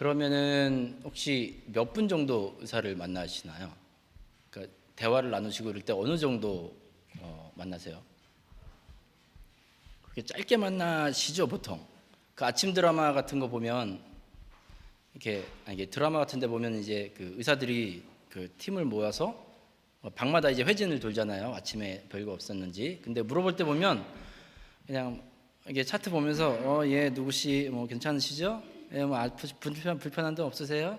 그러면은 혹시 몇 분 정도 의사를 만나시나요? 그러니까 대화를 나누시고 이럴 때 어느 정도 만나세요? 그렇게 짧게 만나시죠 보통. 그 아침 드라마 같은 거 보면 이게 드라마 같은 데 보면 이제 그 의사들이 그 팀을 모아서 방마다 이제 회진을 돌잖아요. 아침에 별거 없었는지. 근데 물어볼 때 보면 그냥 이게 차트 보면서 예 누구시 뭐 괜찮으시죠? 예 뭐 불편한 데 없으세요?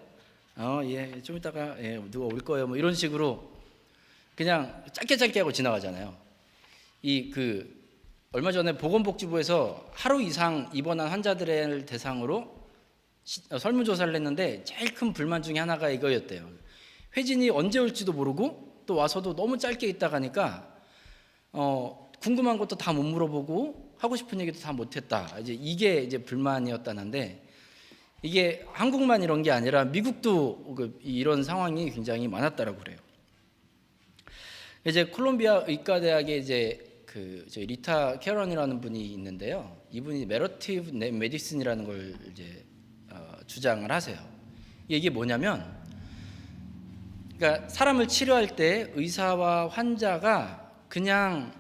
예 좀 이따가 예 누가 올 거예요. 뭐 이런 식으로 그냥 짧게 하고 지나가잖아요. 얼마 전에 보건복지부에서 하루 이상 입원한 환자들을 대상으로 설문조사를 했는데 제일 큰 불만 중에 하나가 이거였대요. 회진이 언제 올지도 모르고 또 와서도 너무 짧게 있다 가니까 궁금한 것도 다 못 물어보고 하고 싶은 얘기도 다 못했다. 이게 이제 불만이었다는데 이게 한국만 이런 게 아니라 미국도 이런 상황이 굉장히 많았다라고 그래요. 이제 콜롬비아 의과대학에 이제 저희 리타 캐런이라는 분이 있는데요. 이분이 메러티브 메디슨이라는 걸 이제 주장을 하세요. 이게 뭐냐면, 그러니까 사람을 치료할 때 의사와 환자가 그냥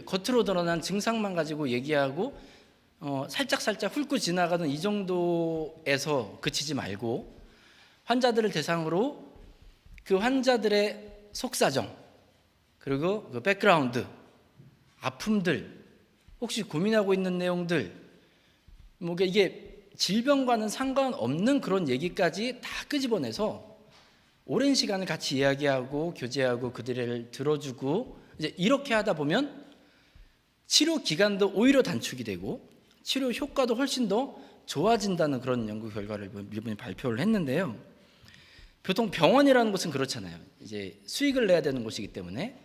겉으로 드러난 증상만 가지고 얘기하고 살짝 훑고 지나가던 이 정도에서 그치지 말고 환자들을 대상으로 그 환자들의 속사정 그리고 그 백그라운드, 아픔들, 혹시 고민하고 있는 내용들, 뭐 이게 질병과는 상관없는 그런 얘기까지 다 끄집어내서 오랜 시간을 같이 이야기하고 교제하고 그들을 들어주고 이제 이렇게 하다 보면 치료 기간도 오히려 단축이 되고 치료 효과도 훨씬 더 좋아진다는 그런 연구 결과를 이번에 발표를 했는데요. 보통 병원이라는 곳은 그렇잖아요. 이제 수익을 내야 되는 곳이기 때문에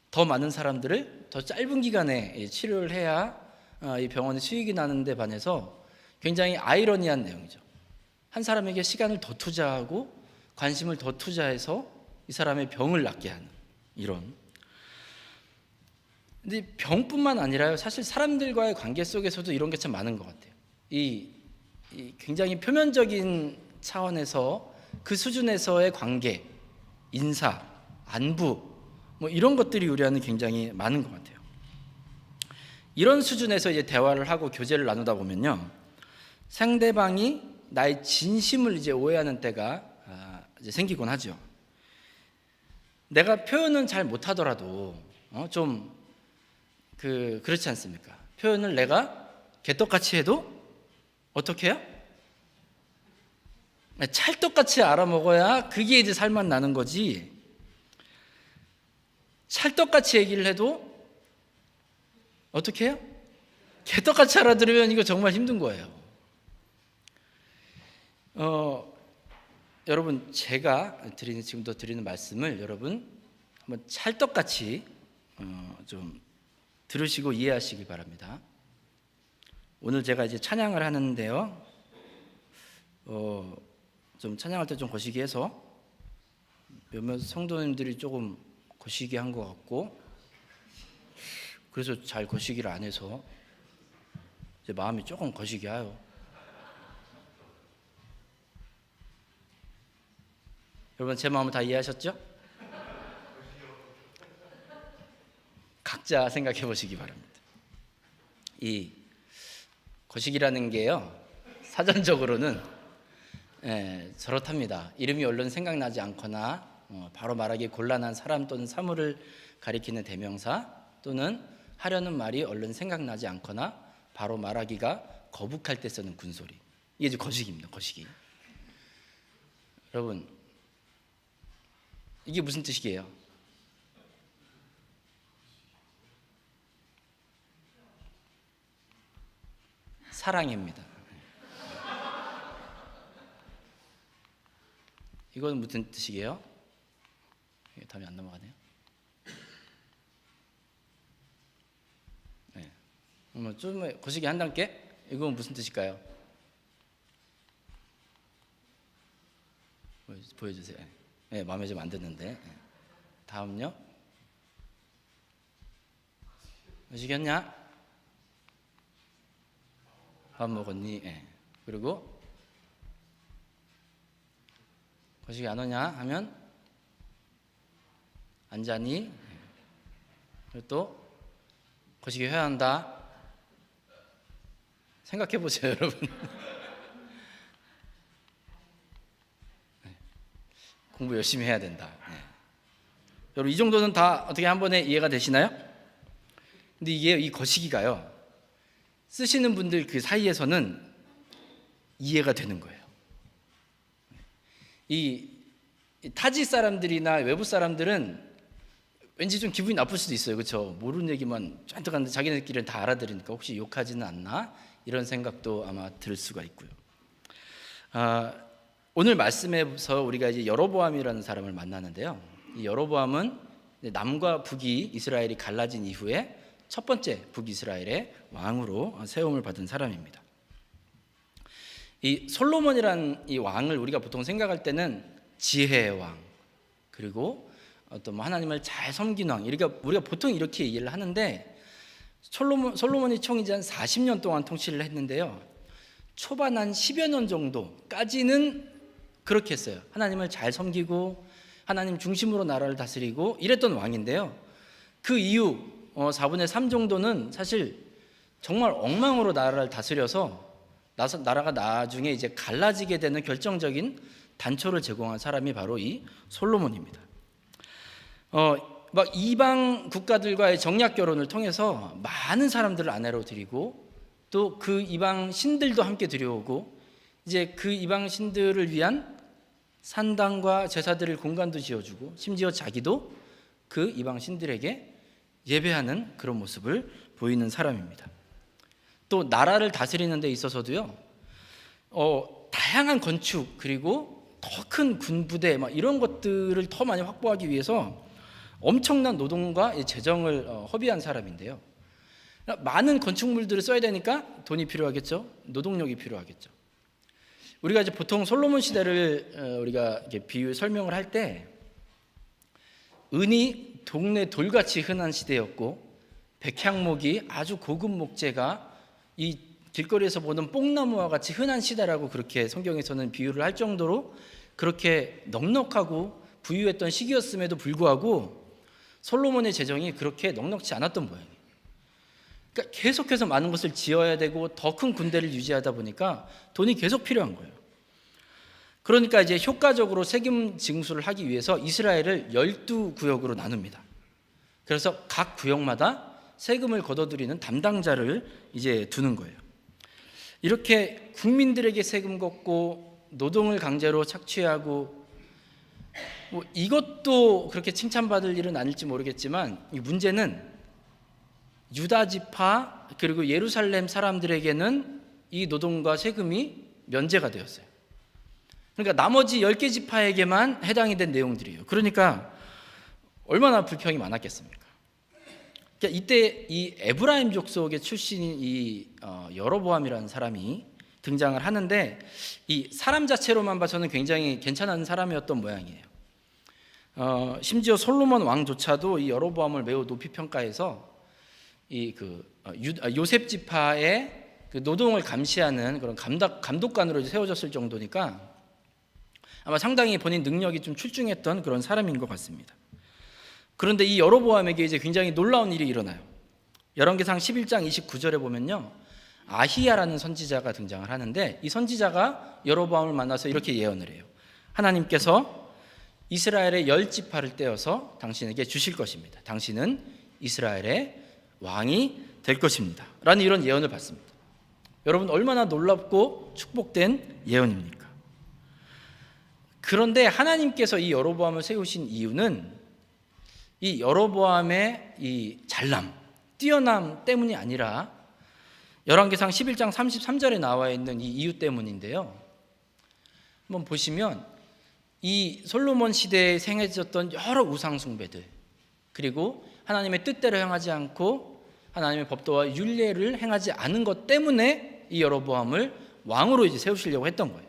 더 많은 사람들을 더 짧은 기간에 치료를 해야 이 병원이 수익이 나는 데 반해서 굉장히 아이러니한 내용이죠. 한 사람에게 시간을 더 투자하고 관심을 더 투자해서 이 사람의 병을 낫게 하는 이런. 근데 병뿐만 아니라요. 사실 사람들과의 관계 속에서도 이런 게 참 많은 것 같아요. 이 굉장히 표면적인 차원에서 그 수준에서의 관계, 인사, 안부 뭐 이런 것들이 우리 안에 굉장히 많은 것 같아요. 이런 수준에서 이제 대화를 하고 교제를 나누다 보면요, 상대방이 나의 진심을 이제 오해하는 때가 이제 생기곤 하죠. 내가 표현은 잘 못하더라도 그렇지 않습니까? 표현을 내가 개떡같이 해도 어떻게 해요? 찰떡같이 알아먹어야 그게 이제 살맛 나는 거지. 찰떡같이 얘기를 해도 어떻게 해요? 개떡같이 알아들으면 이거 정말 힘든 거예요. 여러분 제가 지금도 드리는 말씀을 여러분 한번 찰떡같이 좀 들으시고 이해하시기 바랍니다. 오늘 제가 이제 찬양을 하는데요. 좀 찬양할 때 좀 거시기 해서 몇몇 성도님들이 조금 거시기 한 것 같고 그래서 잘 거시기를 안 해서 이제 마음이 조금 거시기 하요. 여러분 제 마음을 다 이해하셨죠? 각자 생각해 보시기 바랍니다. 이 거시기라는 게요, 사전적으로는 저렇답니다. 이름이 얼른 생각나지 않거나 바로 말하기 곤란한 사람 또는 사물을 가리키는 대명사 또는 하려는 말이 얼른 생각나지 않거나 바로 말하기가 거북할 때 쓰는 군소리. 이게 이제 거시기입니다. 거시기. 여러분 이게 무슨 뜻이게요? 사랑입니다. 이건 무슨 뜻이게요? 답이 안 넘어가네요. 네. 좀 거시기 한 단계? 이건 무슨 뜻일까요? 보여주세요. 네, 마음에 좀 안 드는데. 다음요. 거시기였냐? 밥 먹었니? 네. 그리고 거시기 안 오냐 하면 안 자니? 그리고 또 거시기 해야 한다. 생각해 보세요, 여러분. 공부 열심히 해야 된다. 여러분, 이 정도는 다 어떻게 한 번에 이해가 되시나요? 근데 이게 이 거시기가요, 쓰시는 분들 그 사이에서는 이해가 되는 거예요. 이 타지 사람들이나 외부 사람들은 왠지 좀 기분이 나쁠 수도 있어요. 그렇죠? 모르는 얘기만 잔뜩 하는데 자기네끼리는 다 알아들으니까 혹시 욕하지는 않나? 이런 생각도 아마 들 수가 있고요. 오늘 말씀에서 우리가 이제 여로보암이라는 사람을 만나는데요. 이 여로보암은 남과 북이 이스라엘이 갈라진 이후에 첫 번째 북이스라엘의 왕으로 세움을 받은 사람입니다. 이 솔로몬이라는 이 왕을 우리가 보통 생각할 때는 지혜의 왕, 그리고 어떤 뭐 하나님을 잘 섬기는 왕, 우리가 보통 이렇게 이해를 하는데, 솔로몬이 총 이제 한 40년 동안 통치를 했는데요. 초반 한 10여 년 정도까지는 그렇게 했어요. 하나님을 잘 섬기고 하나님 중심으로 나라를 다스리고 이랬던 왕인데요. 그 이후 4분의 3 정도는 사실 정말 엉망으로 나라를 다스려서 나라가 나중에 이제 갈라지게 되는 결정적인 단초를 제공한 사람이 바로 이 솔로몬입니다. 막 이방 국가들과의 정략 결혼을 통해서 많은 사람들을 아내로 들이고 또 그 이방 신들도 함께 들여오고 이제 그 이방 신들을 위한 산당과 제사드릴 공간도 지어주고 심지어 자기도 그 이방 신들에게 예배하는 그런 모습을 보이는 사람입니다. 또 나라를 다스리는 데 있어서도요, 다양한 건축 그리고 더 큰 군부대 이런 것들을 더 많이 확보하기 위해서 엄청난 노동과 재정을 허비한 사람인데요. 많은 건축물들을 써야 되니까 돈이 필요하겠죠. 노동력이 필요하겠죠. 우리가 이제 보통 솔로몬 시대를 우리가 이렇게 설명을 할 때 은이 동네 돌같이 흔한 시대였고 백향목이 아주 고급 목재가 이 길거리에서 보는 뽕나무와 같이 흔한 시대라고 그렇게 성경에서는 비유를 할 정도로 그렇게 넉넉하고 부유했던 시기였음에도 불구하고 솔로몬의 재정이 그렇게 넉넉지 않았던 모양이에요. 그러니까 계속해서 많은 것을 지어야 되고 더 큰 군대를 유지하다 보니까 돈이 계속 필요한 거예요. 그러니까 이제 효과적으로 세금 징수를 하기 위해서 이스라엘을 12구역으로 나눕니다. 그래서 각 구역마다 세금을 걷어들이는 담당자를 이제 두는 거예요. 이렇게 국민들에게 세금 걷고 노동을 강제로 착취하고 이것도 그렇게 칭찬받을 일은 아닐지 모르겠지만 이 문제는 유다 지파 그리고 예루살렘 사람들에게는 이 노동과 세금이 면제가 되었어요. 그러니까 나머지 10개 지파에게만 해당이 된 내용들이에요. 그러니까 얼마나 불평이 많았겠습니까? 그러니까 이때 이 에브라임 족속의 출신인 이 여로보암이라는 사람이 등장을 하는데 이 사람 자체로만 봐서는 굉장히 괜찮은 사람이었던 모양이에요. 심지어 솔로몬 왕조차도 이 여로보암을 매우 높이 평가해서 요셉 지파의 그 노동을 감시하는 그런 감독관으로 세워졌을 정도니까 아마 상당히 본인 능력이 좀 출중했던 그런 사람인 것 같습니다. 그런데 이 여로보암에게 이제 굉장히 놀라운 일이 일어나요. 열왕기상 11장 29절에 보면요, 아히야라는 선지자가 등장을 하는데 이 선지자가 여로보암을 만나서 이렇게 예언을 해요. 하나님께서 이스라엘의 10지파를 떼어서 당신에게 주실 것입니다. 당신은 이스라엘의 왕이 될 것입니다. 라는 이런 예언을 받습니다. 여러분, 얼마나 놀랍고 축복된 예언입니까? 그런데 하나님께서 이 여로보암을 세우신 이유는 이 여로보암의 이 잘남, 뛰어남 때문이 아니라 열왕기상 11장 33절에 나와 있는 이 이유 때문인데요. 한번 보시면 이 솔로몬 시대에 행해졌던 여러 우상 숭배들, 그리고 하나님의 뜻대로 행하지 않고 하나님의 법도와 율례를 행하지 않은 것 때문에 이 여로보암을 왕으로 이제 세우시려고 했던 거예요.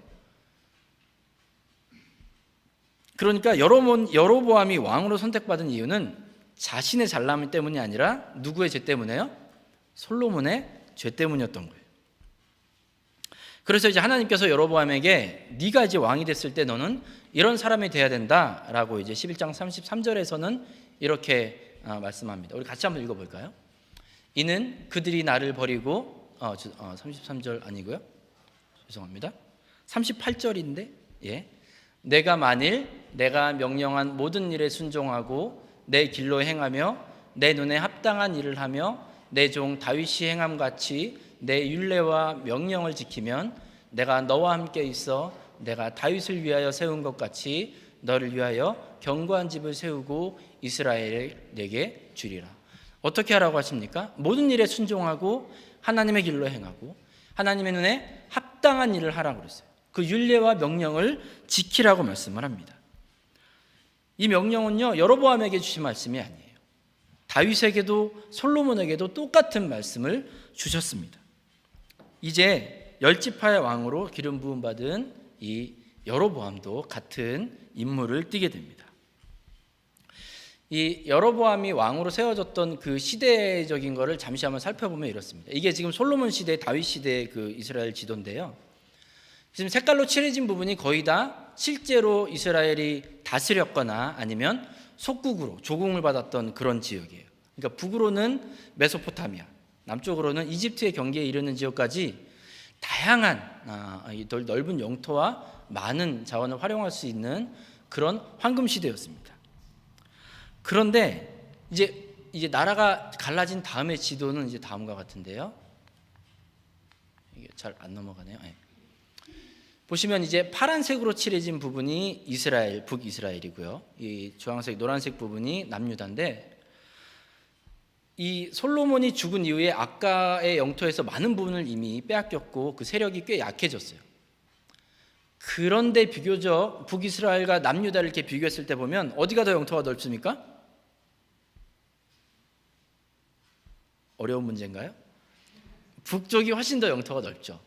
그러니까 여로보암이 왕으로 선택받은 이유는 자신의 잘남 때문이 아니라 누구의 죄 때문에요? 솔로몬의 죄 때문이었던 거예요. 그래서 이제 하나님께서 여로보암에게 네가 이제 왕이 됐을 때 너는 이런 사람이 돼야 된다라고 이제 11장 33절에서는 이렇게 말씀합니다. 우리 같이 한번 읽어볼까요? 이는 그들이 나를 버리고 33절 아니고요. 죄송합니다. 38절인데 내가 만일 내가 명령한 모든 일에 순종하고 내 길로 행하며 내 눈에 합당한 일을 하며 내 종 다윗이 행함같이 내 율례와 명령을 지키면 내가 너와 함께 있어 내가 다윗을 위하여 세운 것 같이 너를 위하여 견고한 집을 세우고 이스라엘을 내게 주리라. 어떻게 하라고 하십니까? 모든 일에 순종하고 하나님의 길로 행하고 하나님의 눈에 합당한 일을 하라고 그랬어요. 그 율례와 명령을 지키라고 말씀을 합니다. 이 명령은요, 여로보암에게 주신 말씀이 아니에요. 다윗에게도 솔로몬에게도 똑같은 말씀을 주셨습니다. 이제 10지파의 왕으로 기름 부음 받은 이 여로보암도 같은 임무를 띠게 됩니다. 이 여로보암이 왕으로 세워졌던 그 시대적인 거를 잠시 한번 살펴보면 이렇습니다. 이게 지금 솔로몬 시대, 다윗 시대의 그 이스라엘 지도인데요. 지금 색깔로 칠해진 부분이 거의 다 실제로 이스라엘이 다스렸거나 아니면 속국으로 조공을 받았던 그런 지역이에요. 그러니까 북으로는 메소포타미아, 남쪽으로는 이집트의 경계에 이르는 지역까지 다양한 넓은 영토와 많은 자원을 활용할 수 있는 그런 황금 시대였습니다. 그런데 이제 나라가 갈라진 다음의 지도는 이제 다음과 같은데요. 이게 잘 안 넘어가네요. 보시면 이제 파란색으로 칠해진 부분이 이스라엘, 북이스라엘이고요. 이 주황색, 노란색 부분이 남유다인데 이 솔로몬이 죽은 이후에 아까의 영토에서 많은 부분을 이미 빼앗겼고 그 세력이 꽤 약해졌어요. 그런데 비교적 북이스라엘과 남유다를 이렇게 비교했을 때 보면 어디가 더 영토가 넓습니까? 어려운 문제인가요? 북쪽이 훨씬 더 영토가 넓죠.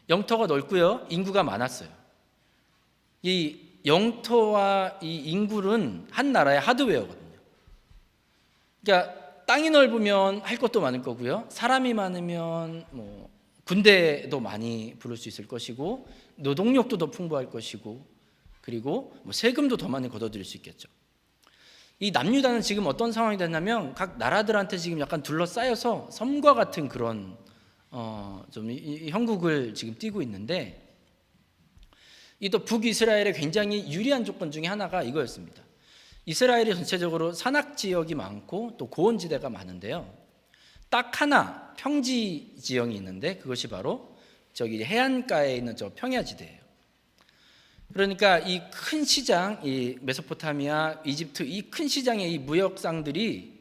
영토가 넓고요, 인구가 많았어요. 이 영토와 이 인구는 한 나라의 하드웨어거든요. 그러니까 땅이 넓으면 할 것도 많을 거고요, 사람이 많으면 군대도 많이 부를 수 있을 것이고 노동력도 더 풍부할 것이고 그리고 세금도 더 많이 걷어들일 수 있겠죠. 이 남유다는 지금 어떤 상황이 됐냐면 각 나라들한테 지금 약간 둘러싸여서 섬과 같은 그런 좀 형국을 지금 띠고 있는데 이 또 북이스라엘의 굉장히 유리한 조건 중에 하나가 이거였습니다. 이스라엘이 전체적으로 산악 지역이 많고 또 고원지대가 많은데요. 딱 하나 평지 지형이 있는데 그것이 바로 저기 해안가에 있는 저 평야지대예요. 그러니까 이 큰 시장, 이 메소포타미아, 이집트 이 큰 시장의 이 무역상들이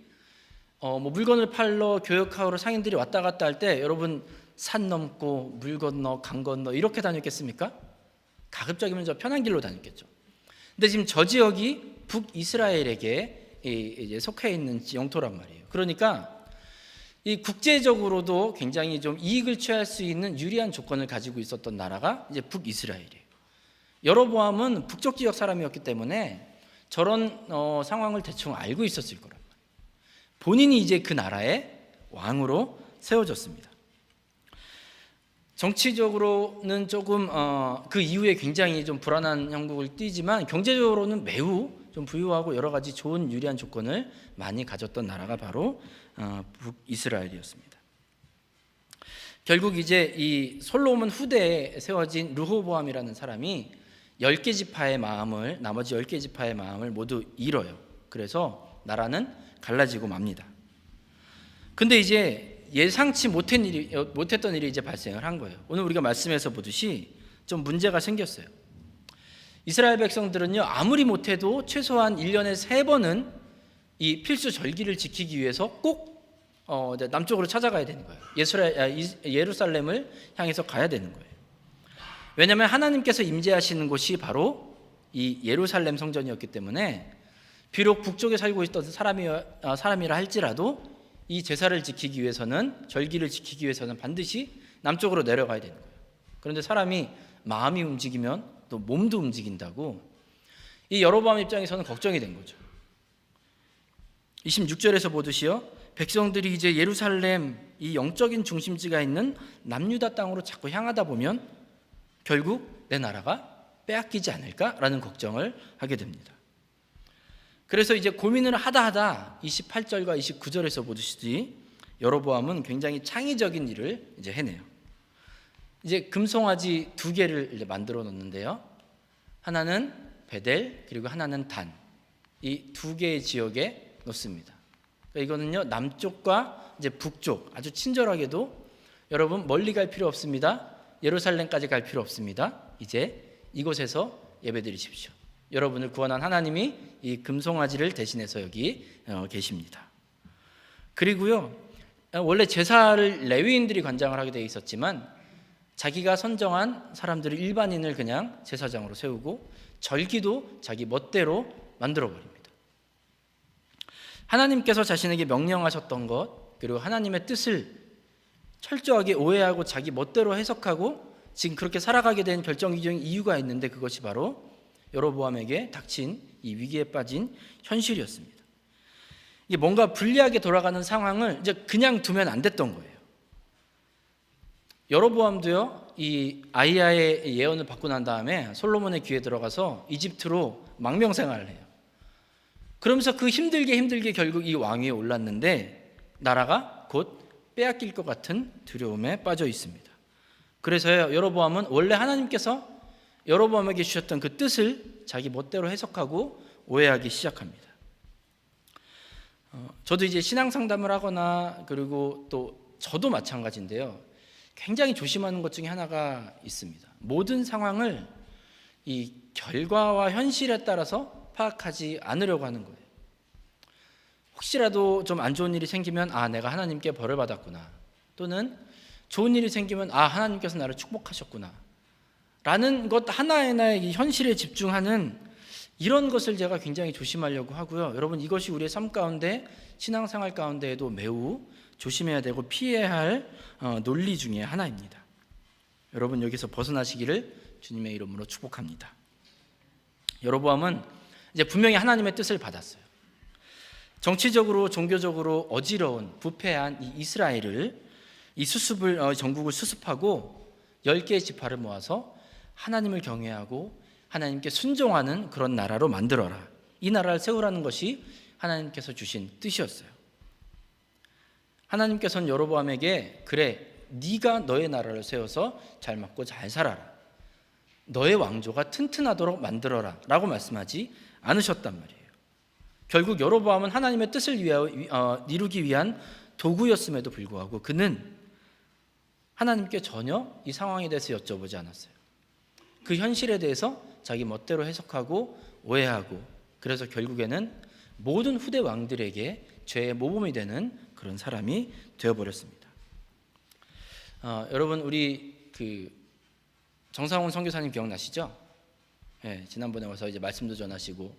물건을 팔러 교역하러 상인들이 왔다 갔다 할 때 여러분 산 넘고 물 건너 강 건너 이렇게 다녔겠습니까? 가급적이면 저 편한 길로 다녔겠죠. 근데 지금 저 지역이 북이스라엘에게 이제 속해 있는 영토란 말이에요. 그러니까 이 국제적으로도 굉장히 좀 이익을 취할 수 있는 유리한 조건을 가지고 있었던 나라가 이제 북이스라엘이에요. 여로보암은 북쪽 지역 사람이었기 때문에 저런 상황을 대충 알고 있었을 거란 말이에요. 본인이 이제 그 나라의 왕으로 세워졌습니다. 정치적으로는 조금 그 이후에 굉장히 좀 불안한 형국을 띠지만 경제적으로는 매우 좀 부유하고 여러 가지 좋은 유리한 조건을 많이 가졌던 나라가 바로 북이스라엘이었습니다. 결국 이제 이 솔로몬 후대에 세워진 르호보암이라는 사람이 10개 지파의 마음을 나머지 10개 지파의 마음을 모두 잃어요. 그래서 나라는 갈라지고 맙니다. 근데 이제 예상치 못했던 일이 이제 발생을 한 거예요. 오늘 우리가 말씀에서 보듯이 좀 문제가 생겼어요. 이스라엘 백성들은요, 아무리 못해도 최소한 1년에 3번은 이 필수 절기를 지키기 위해서 꼭 남쪽으로 찾아가야 되는 거예요. 예루살렘을 향해서 가야 되는 거예요. 왜냐하면 하나님께서 임재하시는 곳이 바로 이 예루살렘 성전이었기 때문에 비록 북쪽에 살고 있던 사람이라 할지라도 이 제사를 지키기 위해서는 절기를 지키기 위해서는 반드시 남쪽으로 내려가야 되는 거예요. 그런데 사람이 마음이 움직이면 또 몸도 움직인다고 이 여로보암 입장에서는 걱정이 된 거죠. 26절에서 보듯이요, 백성들이 이제 예루살렘 이 영적인 중심지가 있는 남유다 땅으로 자꾸 향하다 보면 결국 내 나라가 빼앗기지 않을까라는 걱정을 하게 됩니다. 그래서 이제 고민을 하다 28절과 29절에서 보듯이 여로보암은 굉장히 창의적인 일을 이제 해내요. 이제 금송아지 2개를 이제 만들어 놓는데요. 하나는 베델 그리고 하나는 단, 이 2개의 지역에 놓습니다. 그러니까 이거는요 남쪽과 이제 북쪽 아주 친절하게도 여러분 멀리 갈 필요 없습니다. 예루살렘까지 갈 필요 없습니다. 이제 이곳에서 예배드리십시오. 여러분을 구원한 하나님이 이 금송아지를 대신해서 여기 계십니다. 그리고요 원래 제사를 레위인들이 관장을 하게 되어 있었지만 자기가 선정한 사람들을 일반인을 그냥 제사장으로 세우고 절기도 자기 멋대로 만들어 버립니다. 하나님께서 자신에게 명령하셨던 것 그리고 하나님의 뜻을 철저하게 오해하고 자기 멋대로 해석하고 지금 그렇게 살아가게 된 결정적인 이유가 있는데 그것이 바로 여로보암에게 닥친 이 위기에 빠진 현실이었습니다. 이게 뭔가 불리하게 돌아가는 상황을 이제 그냥 두면 안 됐던 거예요. 여로보암도요 이 아히야의 예언을 받고 난 다음에 솔로몬의 귀에 들어가서 이집트로 망명생활을 해요. 그러면서 그 힘들게 결국 이 왕위에 올랐는데 나라가 곧 빼앗길 것 같은 두려움에 빠져 있습니다. 그래서요 여로보암은 원래 하나님께서 여로보암에게 주셨던 그 뜻을 자기 멋대로 해석하고 오해하기 시작합니다. 저도 이제 신앙 상담을 하거나 그리고 또 저도 마찬가지인데요. 굉장히 조심하는 것 중에 하나가 있습니다. 모든 상황을 이 결과와 현실에 따라서 파악하지 않으려고 하는 거예요. 혹시라도 좀 안 좋은 일이 생기면 내가 하나님께 벌을 받았구나. 또는 좋은 일이 생기면 하나님께서 나를 축복하셨구나. 라는 것 하나하나의 현실에 집중하는 이런 것을 제가 굉장히 조심하려고 하고요. 여러분 이것이 우리의 삶 가운데 신앙생활 가운데에도 매우 조심해야 되고 피해야 할 논리 중에 하나입니다. 여러분 여기서 벗어나시기를 주님의 이름으로 축복합니다. 여로보암은 이제 분명히 하나님의 뜻을 받았어요. 정치적으로 종교적으로 어지러운 부패한 이 이스라엘을 이 수습을 전국을 수습하고 10개의 지파를 모아서 하나님을 경외하고 하나님께 순종하는 그런 나라로 만들어라. 이 나라를 세우라는 것이 하나님께서 주신 뜻이었어요. 하나님께서는 여로보암에게 그래 네가 너의 나라를 세워서 잘 먹고 잘 살아라. 너의 왕조가 튼튼하도록 만들어라 라고 말씀하지 않으셨단 말이에요. 결국 여로보암은 하나님의 뜻을 이루기 위한 도구였음에도 불구하고 그는 하나님께 전혀 이 상황에 대해서 여쭤보지 않았어요. 그 현실에 대해서 자기 멋대로 해석하고 오해하고 그래서 결국에는 모든 후대 왕들에게 죄의 모범이 되는 그런 사람이 되어버렸습니다. 여러분 우리 그 정상훈 선교사님 기억나시죠? 네, 지난번에 와서 이제 말씀도 전하시고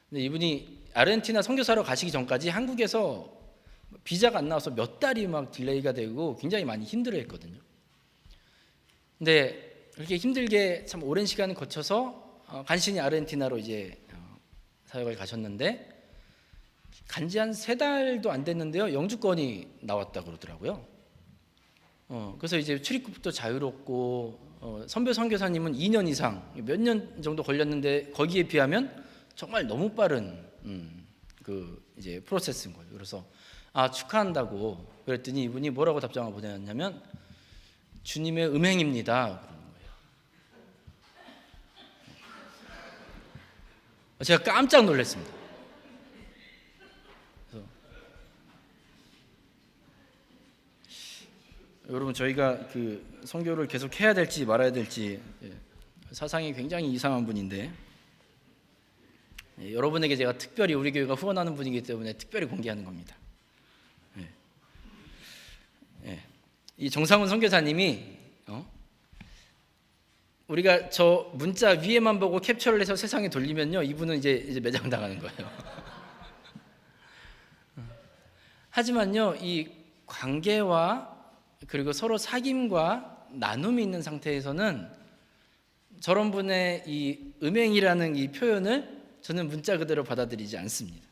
근데 이분이 아르헨티나 선교사로 가시기 전까지 한국에서 비자가 안 나와서 몇 달이 막 딜레이가 되고 굉장히 많이 힘들어했거든요. 근데 그렇게 힘들게 참 오랜 시간을 거쳐서 간신히 아르헨티나로 이제 사역을 가셨는데 간지 한 3달도 안 됐는데요 영주권이 나왔다 그러더라고요. 그래서 이제 출입국도 자유롭고 선배 선교사님은 2년 이상 몇 년 정도 걸렸는데 거기에 비하면 정말 너무 빠른 그 이제 프로세스인 거예요. 그래서 축하한다고 그랬더니 이분이 뭐라고 답장을 보내었냐면 주님의 음행입니다 그러는 거예요. 제가 깜짝 놀랐습니다. 그래서 여러분 저희가 그 선교를 계속 해야 될지 말아야 될지 사상이 굉장히 이상한 분인데 여러분에게 제가 특별히 우리 교회가 후원하는 분이기 때문에 특별히 공개하는 겁니다. 이 정상훈 선교사님이 우리가 저 문자 위에만 보고 캡처를 해서 세상에 돌리면요 이분은 이제 매장당하는 거예요. 하지만요 이 관계와 그리고 서로 사귐과 나눔이 있는 상태에서는 저런 분의 이 음행이라는 이 표현을 저는 문자 그대로 받아들이지 않습니다.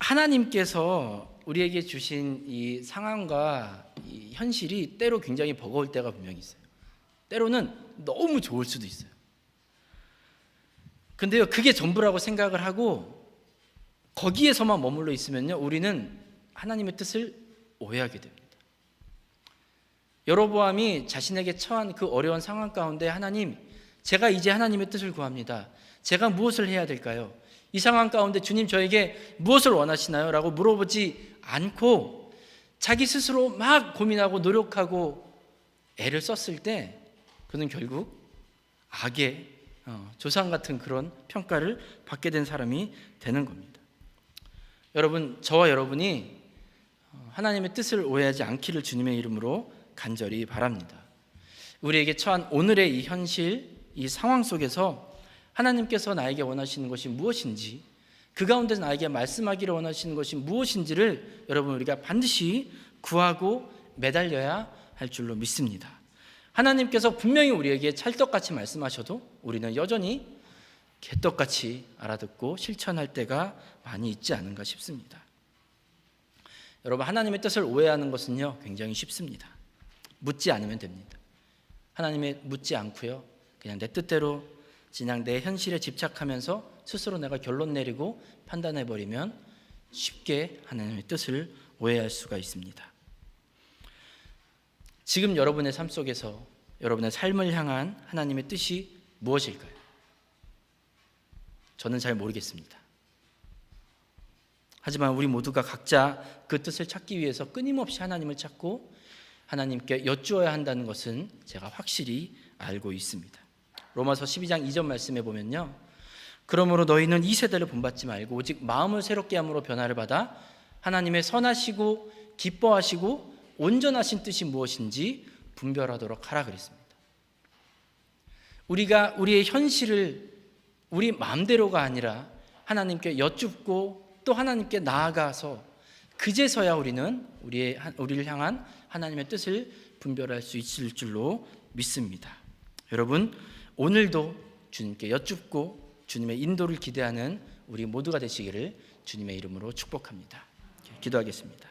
하나님께서 우리에게 주신 이 상황과 이 현실이 때로 굉장히 버거울 때가 분명히 있어요. 때로는 너무 좋을 수도 있어요. 근데요, 그게 전부라고 생각을 하고 거기에서만 머물러 있으면요, 우리는 하나님의 뜻을 오해하게 됩니다. 여로보암이 자신에게 처한 그 어려운 상황 가운데 하나님, 제가 이제 하나님의 뜻을 구합니다. 제가 무엇을 해야 될까요? 이 상황 가운데 주님 저에게 무엇을 원하시나요? 라고 물어보지 않고 자기 스스로 막 고민하고 노력하고 애를 썼을 때 그는 결국 악의 조상 같은 그런 평가를 받게 된 사람이 되는 겁니다. 여러분, 저와 여러분이 하나님의 뜻을 오해하지 않기를 주님의 이름으로 간절히 바랍니다. 우리에게 처한 오늘의 이 현실, 이 상황 속에서 하나님께서 나에게 원하시는 것이 무엇인지, 그 가운데서 나에게 말씀하기를 원하시는 것이 무엇인지를 여러분 우리가 반드시 구하고 매달려야 할 줄로 믿습니다. 하나님께서 분명히 우리에게 찰떡같이 말씀하셔도 우리는 여전히 개떡같이 알아듣고 실천할 때가 많이 있지 않은가 싶습니다. 여러분, 하나님의 뜻을 오해하는 것은요, 굉장히 쉽습니다. 묻지 않으면 됩니다. 하나님의 묻지 않고요, 그냥 내 뜻대로 그냥 내 현실에 집착하면서 스스로 내가 결론 내리고 판단해버리면 쉽게 하나님의 뜻을 오해할 수가 있습니다. 지금 여러분의 삶 속에서 여러분의 삶을 향한 하나님의 뜻이 무엇일까요? 저는 잘 모르겠습니다. 하지만 우리 모두가 각자 그 뜻을 찾기 위해서 끊임없이 하나님을 찾고 하나님께 여쭈어야 한다는 것은 제가 확실히 알고 있습니다. 로마서 12장 2절 말씀에 보면요, 그러므로 너희는 이 세대를 본받지 말고 오직 마음을 새롭게 함으로 변화를 받아 하나님의 선하시고 기뻐하시고 온전하신 뜻이 무엇인지 분별하도록 하라 그랬습니다. 우리가 우리의 현실을 우리 마음대로가 아니라 하나님께 여쭙고 또 하나님께 나아가서 그제서야 우리는 우리를 향한 하나님의 뜻을 분별할 수 있을 줄로 믿습니다. 여러분, 오늘도 주님께 여쭙고 주님의 인도를 기대하는 우리 모두가 되시기를 주님의 이름으로 축복합니다. 기도하겠습니다.